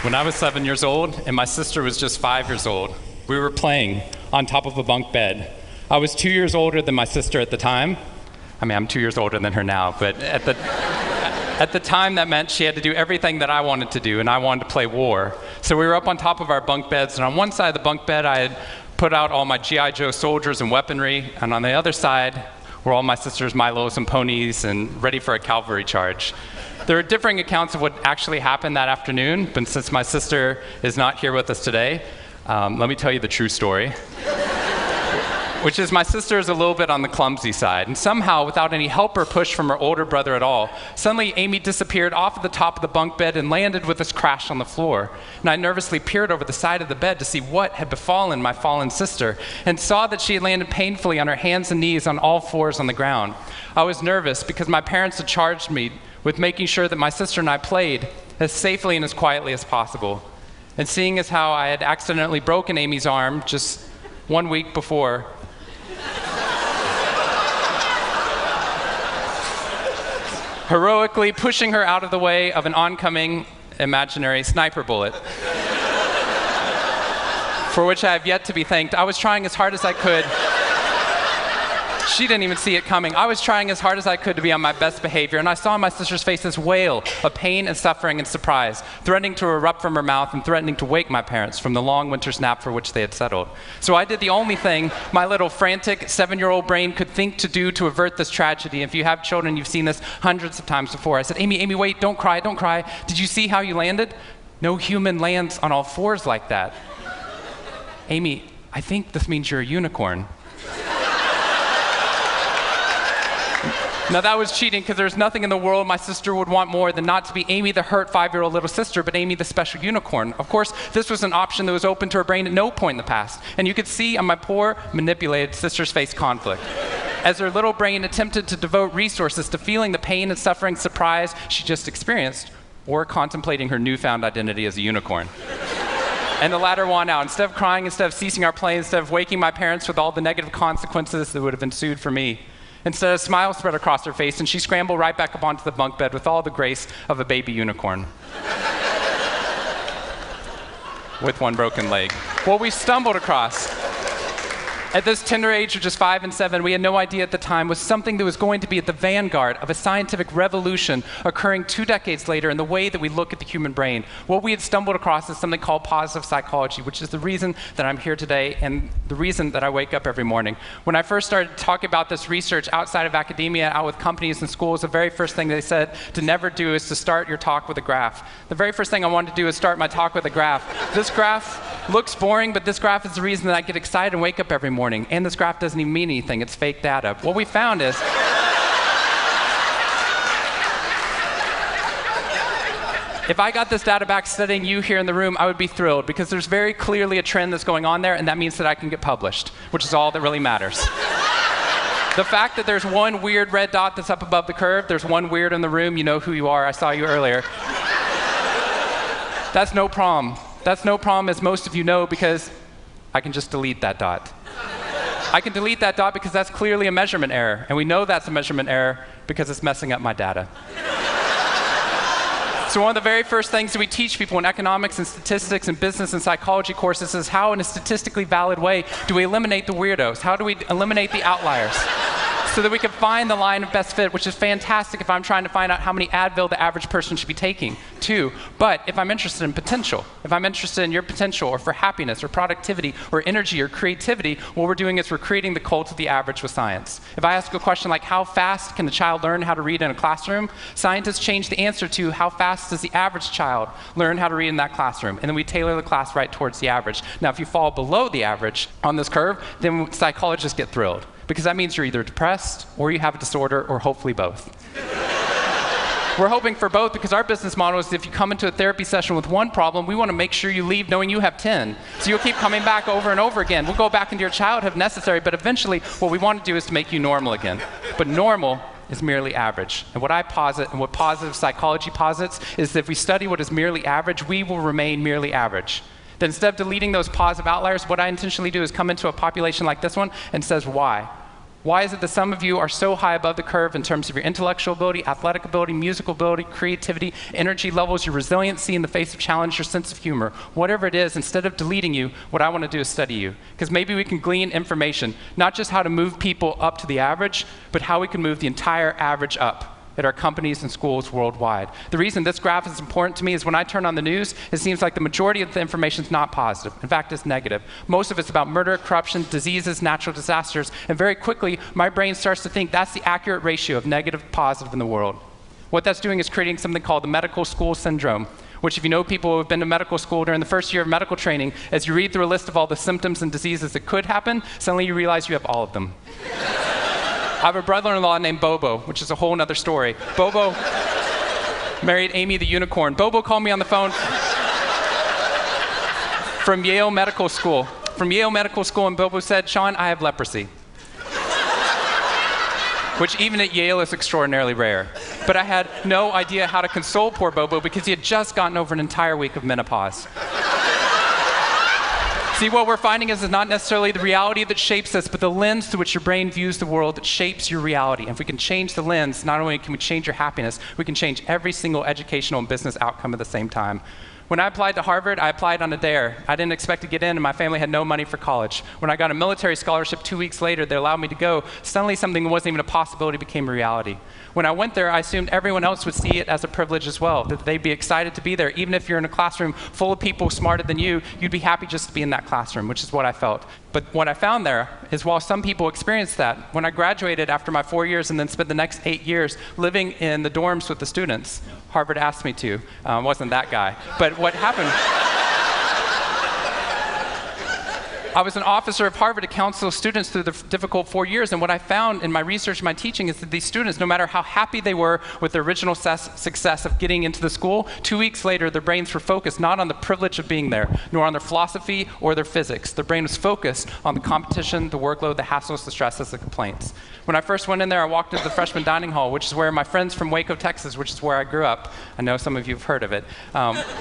When I was 7 years old and my sister was just 5 years old, we were playing on top of a bunk bed. I was 2 years older than my sister at the time. I mean, I'm 2 years older than her now, but at the time that meant she had to do everything that I wanted to do, and I wanted to play war. So we were up on top of our bunk beds, and on one side of the bunk bed I had put out all my G.I. Joe soldiers and weaponry, and on the other side were all my sister's Milos and ponies and ready for a cavalry charge. There are differing accounts of what actually happened that afternoon, but since my sister is not here with us today, let me tell you the true story. Which is my sister is a little bit on the clumsy side, and somehow, without any help or push from her older brother at all, suddenly Amy disappeared off of the top of the bunk bed and landed with us crash on the floor. And I nervously peered over the side of the bed to see what had befallen my fallen sister, and saw that she had landed painfully on her hands and knees on all fours on the ground. I was nervous because my parents had charged me with making sure that my sister and I played as safely and as quietly as possible. And seeing as how I had accidentally broken Amy's arm just 1 week before, heroically pushing her out of the way of an oncoming imaginary sniper bullet, for which I have yet to be thanked. I was trying as hard as I could. She didn't even see it coming. I was trying as hard as I could to be on my best behavior, and I saw my sister's face this wail of pain and suffering and surprise, threatening to erupt from her mouth and threatening to wake my parents from the long winter's nap for which they had settled. So I did the only thing my little frantic 7-year-old brain could think to do to avert this tragedy. If you have children, you've seen this hundreds of times before. I said, Amy, wait, don't cry, don't cry. Did you see how you landed? No human lands on all fours like that. Amy, I think this means you're a unicorn. Now that was cheating, because there's nothing in the world my sister would want more than not to be Amy the hurt 5-year-old little sister, but Amy the special unicorn. Of course, this was an option that was open to her brain at no point in the past, and you could see on my poor, manipulated sister's face conflict, as her little brain attempted to devote resources to feeling the pain and suffering surprise she just experienced, or contemplating her newfound identity as a unicorn. And the latter won out. Instead of crying, instead of ceasing our play, instead of waking my parents with all the negative consequences that would have ensued for me, instead, a smile spread across her face, and she scrambled right back up onto the bunk bed with all the grace of a baby unicorn. With one broken leg. What we stumbled across at this tender age of just 5 and 7, we had no idea at the time, was something that was going to be at the vanguard of a scientific revolution occurring 2 decades later in the way that we look at the human brain. What we had stumbled across is something called positive psychology, which is the reason that I'm here today and the reason that I wake up every morning. When I first started talking about this research outside of academia, out with companies and schools, the very first thing they said to never do is to start your talk with a graph. The very first thing I wanted to do is start my talk with a graph. This graph looks boring, but this graph is the reason that I get excited and wake up every morning. And this graph doesn't even mean anything. It's fake data. What we found is if I got this data back studying you here in the room, I would be thrilled, because there's very clearly a trend that's going on there, and that means that I can get published, which is all that really matters. The fact that there's one weird red dot that's up above the curve, there's one weird in the room, you know who you are, I saw you earlier. That's no problem. That's no problem, as most of you know, because I can just delete that dot. I can delete that dot because that's clearly a measurement error, and we know that's a measurement error because it's messing up my data. So one of the very first things that we teach people in economics and statistics and business and psychology courses is how, in a statistically valid way, do we eliminate the weirdos? How do we eliminate the outliers? So that we can find the line of best fit, which is fantastic if I'm trying to find out how many Advil the average person should be taking, too. But if I'm interested in potential, if I'm interested in your potential, or for happiness, or productivity, or energy, or creativity, what we're doing is we're creating the cult of the average with science. If I ask a question like, how fast can a child learn how to read in a classroom? Scientists change the answer to, how fast does the average child learn how to read in that classroom? And then we tailor the class right towards the average. Now, if you fall below the average on this curve, then psychologists get thrilled, because that means you're either depressed, or you have a disorder, or hopefully both. We're hoping for both, because our business model is if you come into a therapy session with one problem, we want to make sure you leave knowing you have 10. So you'll keep coming back over and over again. We'll go back into your childhood if necessary, but eventually what we want to do is to make you normal again. But normal is merely average. And what I posit, and what positive psychology posits, is that if we study what is merely average, we will remain merely average. That instead of deleting those positive outliers, what I intentionally do is come into a population like this one and says, why? Why is it that some of you are so high above the curve in terms of your intellectual ability, athletic ability, musical ability, creativity, energy levels, your resiliency in the face of challenge, your sense of humor? Whatever it is, instead of deleting you, what I want to do is study you. Because maybe we can glean information, not just how to move people up to the average, but how we can move the entire average up at our companies and schools worldwide. The reason this graph is important to me is when I turn on the news, it seems like the majority of the information is not positive. In fact, it's negative. Most of it's about murder, corruption, diseases, natural disasters, and very quickly, my brain starts to think that's the accurate ratio of negative to positive in the world. What that's doing is creating something called the medical school syndrome, which if you know people who have been to medical school during the first year of medical training, as you read through a list of all the symptoms and diseases that could happen, suddenly you realize you have all of them. I have a brother-in-law named Bobo, which is a whole other story. Bobo married Amy the unicorn. Bobo called me on the phone from Yale Medical School. And Bobo said, "Sean, I have leprosy." Which even at Yale is extraordinarily rare. But I had no idea how to console poor Bobo because he had just gotten over an entire week of menopause. See, what we're finding is it's not necessarily the reality that shapes us, but the lens through which your brain views the world that shapes your reality. And if we can change the lens, not only can we change your happiness, we can change every single educational and business outcome at the same time. When I applied to Harvard, I applied on a dare. I didn't expect to get in, and my family had no money for college. When I got a military scholarship 2 weeks later that allowed me to go, suddenly something that wasn't even a possibility became a reality. When I went there, I assumed everyone else would see it as a privilege as well, that they'd be excited to be there. Even if you're in a classroom full of people smarter than you, you'd be happy just to be in that classroom, which is what I felt. But what I found there is while some people experienced that, when I graduated after my 4 years and then spent the next 8 years living in the dorms with the students, Harvard asked me to. Wasn't that guy. But what happened? I was an officer of Harvard to counsel students through the difficult 4 years, and what I found in my research and my teaching is that these students, no matter how happy they were with their original success of getting into the school, 2 weeks later their brains were focused not on the privilege of being there, nor on their philosophy or their physics. Their brain was focused on the competition, the workload, the hassles, the stresses, the complaints. When I first went in there, I walked into the freshman dining hall, which is where my friends from Waco, Texas, which is where I grew up, I know some of you have heard of it.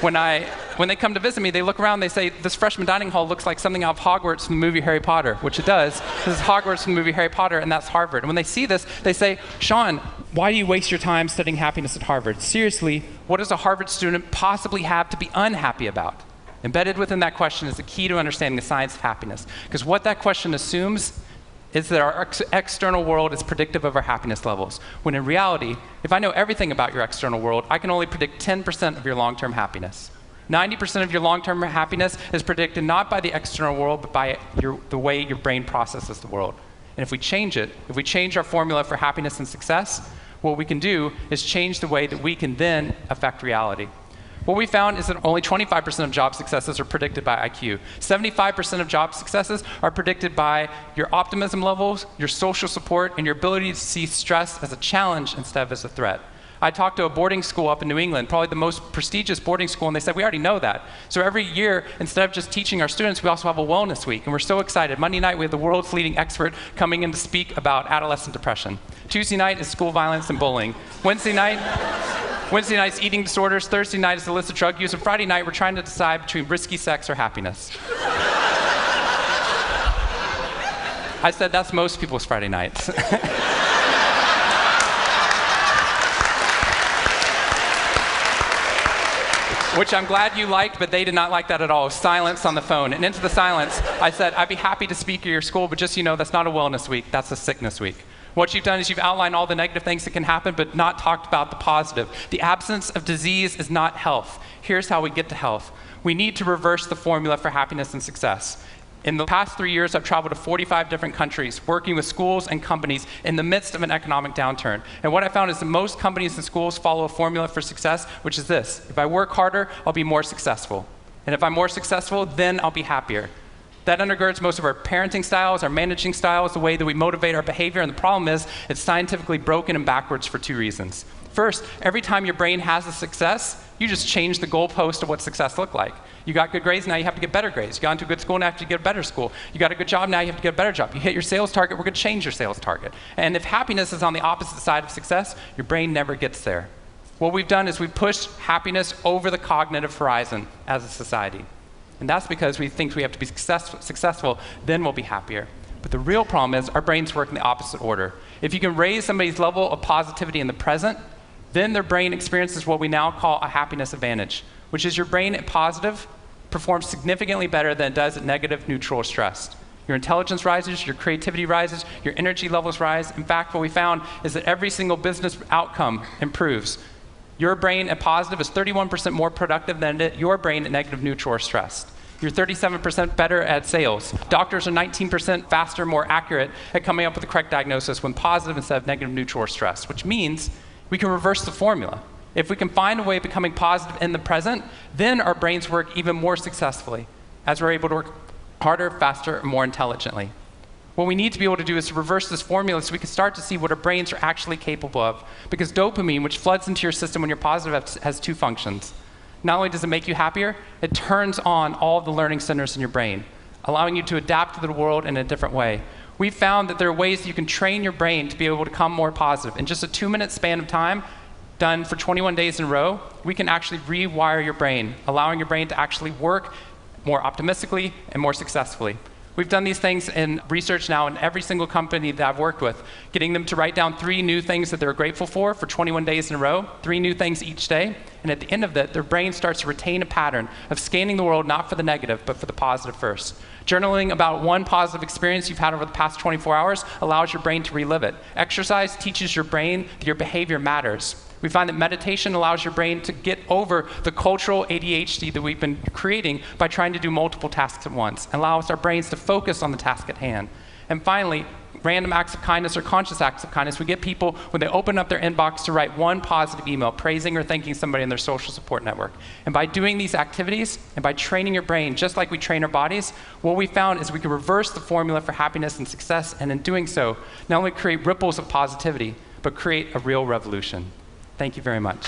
When they come to visit me, they look around, they say, "This freshman dining hall looks like something out of Hogwarts from the movie Harry Potter," which it does. This is Hogwarts from the movie Harry Potter, and that's Harvard. And when they see this, they say, "Sean, why do you waste your time studying happiness at Harvard? Seriously, what does a Harvard student possibly have to be unhappy about?" Embedded within that question is the key to understanding the science of happiness. Because what that question assumes is that our external world is predictive of our happiness levels. When in reality, if I know everything about your external world, I can only predict 10% of your long-term happiness. 90% of your long-term happiness is predicted not by the external world, but by the way your brain processes the world. And if we change it, if we change our formula for happiness and success, what we can do is change the way that we can then affect reality. What we found is that only 25% of job successes are predicted by IQ. 75% of job successes are predicted by your optimism levels, your social support, and your ability to see stress as a challenge instead of as a threat. I talked to a boarding school up in New England, probably the most prestigious boarding school, and they said, "We already know that." So every year, instead of just teaching our students, we also have a wellness week, and we're so excited. Monday night, we have the world's leading expert coming in to speak about adolescent depression. Tuesday night is school violence and bullying. Wednesday night's eating disorders. Thursday night is illicit drug use. And Friday night, we're trying to decide between risky sex or happiness. I said that's most people's Friday nights. Which I'm glad you liked, but they did not like that at all. Silence on the phone. And into the silence, I said, "I'd be happy to speak at your school, but just so you know, that's not a wellness week, that's a sickness week." What you've done is you've outlined all the negative things that can happen, but not talked about the positive. The absence of disease is not health. Here's how we get to health. We need to reverse the formula for happiness and success. In the past 3 years, I've traveled to 45 different countries, working with schools and companies in the midst of an economic downturn. And what I found is that most companies and schools follow a formula for success, which is this: if I work harder, I'll be more successful. And if I'm more successful, then I'll be happier. That undergirds most of our parenting styles, our managing styles, the way that we motivate our behavior. And the problem is, it's scientifically broken and backwards for 2 reasons. First, every time your brain has a success, you just change the goalpost of what success looked like. You got good grades, now you have to get better grades. You got into a good school, now you have to get a better school. You got a good job, now you have to get a better job. You hit your sales target, we're going to change your sales target. And if happiness is on the opposite side of success, your brain never gets there. What we've done is we've pushed happiness over the cognitive horizon as a society. And that's because we think we have to be successful, then we'll be happier. But the real problem is our brains work in the opposite order. If you can raise somebody's level of positivity in the present, then their brain experiences what we now call a happiness advantage, which is your brain at positive performs significantly better than it does at negative, neutral, or stressed. Your intelligence rises, your creativity rises, your energy levels rise. In fact, what we found is that every single business outcome improves. Your brain at positive is 31% more productive than your brain at negative, neutral, or stressed. You're 37% better at sales. Doctors are 19% faster, more accurate at coming up with the correct diagnosis when positive instead of negative, neutral, or stressed, which means we can reverse the formula. If we can find a way of becoming positive in the present, then our brains work even more successfully as we're able to work harder, faster, and more intelligently. What we need to be able to do is to reverse this formula so we can start to see what our brains are actually capable of. Because dopamine, which floods into your system when you're positive, has two functions. Not only does it make you happier, it turns on all the learning centers in your brain, allowing you to adapt to the world in a different way. We've found that there are ways that you can train your brain to be able to become more positive. In just a 2-minute span of time, done for 21 days in a row, we can actually rewire your brain, allowing your brain to actually work more optimistically and more successfully. We've done these things in research now in every single company that I've worked with, getting them to write down 3 new things that they're grateful for 21 days in a row, 3 new things each day. And at the end of that, their brain starts to retain a pattern of scanning the world not for the negative, but for the positive first. Journaling about one positive experience you've had over the past 24 hours allows your brain to relive it. Exercise teaches your brain that your behavior matters. We find that meditation allows your brain to get over the cultural ADHD that we've been creating by trying to do multiple tasks at once, and allows our brains to focus on the task at hand. And finally, random acts of kindness or conscious acts of kindness. We get people, when they open up their inbox, to write one positive email praising or thanking somebody in their social support network. And by doing these activities and by training your brain, just like we train our bodies, what we found is we can reverse the formula for happiness and success, and in doing so, not only create ripples of positivity, but create a real revolution. Thank you very much.